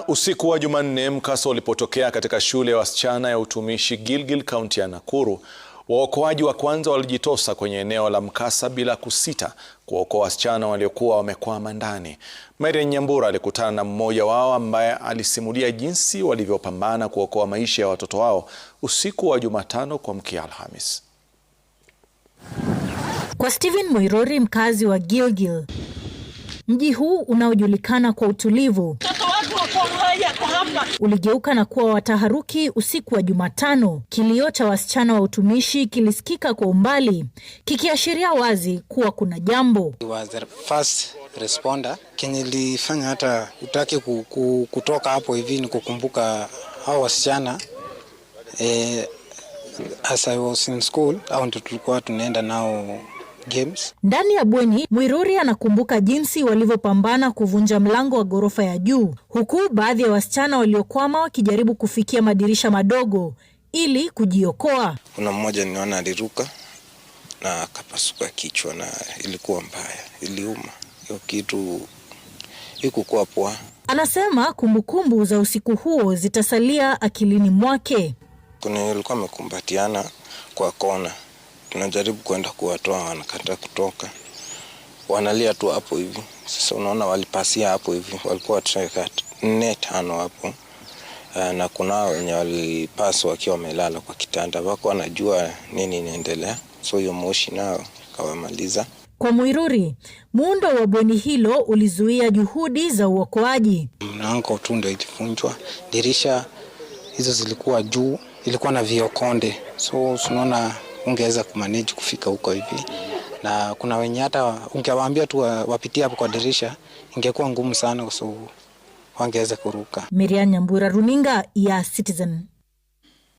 Usiku wa Jumanne, mkasa ulipotokea katika shule ya wasichana ya utumishi Gilgil, kaunti ya Nakuru. Waokoaji wa kwanza walijitosa kwenye eneo la mkasa bila kusita kuwaokoa wasichana waliokuwa wamekwama ndani. Marian Nyambura alikutana na mmoja wao ambaye alisimulia jinsi walivyopambana kuokoa maisha ya watoto wao usiku wa Jumatano kuamkia Alhamis. Kwa Stephen Moirori, mkazi wa Gilgil, mji huu unaojulikana kwa utulivu uligeuka na kuwa wataharuki usiku wa Jumatano. Kilio cha wasichana wa utumishi kilisikika kwa umbali, kikiashiria wazi kuwa kuna jambo. He was the first responder. Kenye ilifanya hata utake kutoka hapo hivi ni kukumbuka hao wasichana. As I was in school, au ndio tulikuwa tunaenda nao games. Ndani ya bweni, Moirori anakumbuka jinsi walivyopambana kuvunja mlango wa ghorofa ya juu, huku baadhi ya wasichana waliokwama wakijaribu kufikia madirisha madogo ili kujiokoa. Kuna mmoja niona aliruka na akapasuka kichwa na ilikuwa mbaya, iliuma. Hiyo kitu ikuwa poa. Anasema kumbukumbu za usiku huo zitasalia akilini mwake. Kuna ilikuwa amekumbatiana kwa kona. Tunajaribu kwenda kuwatoa, wanakata kutoka. Wanalia tu hapo hivi. Sasa unaona walipasia hapo hivi. Walikuwa treka 4-5 hapo. Na kuna wenye walipaswa wakiwa wamelala kwa kitanda. Wako wanajua nini inaendelea. So hiyo moshi nao kawamaliza. Kwa Moirori, muundo wa bweni hilo ulizuia juhudi za uokoaji. Mlango tu ndio ilifunjwa. Dirisha hizo zilikuwa juu, ilikuwa na viokonde. So unaona ungeweza kumanage kufika huko hivi. Na kuna wenye hata ungewaambia tu wapitie hapo kwa dirisha, ingekuwa ngumu sana, so wangeweza kuruka. Marian Nyambura, runinga ya Citizen.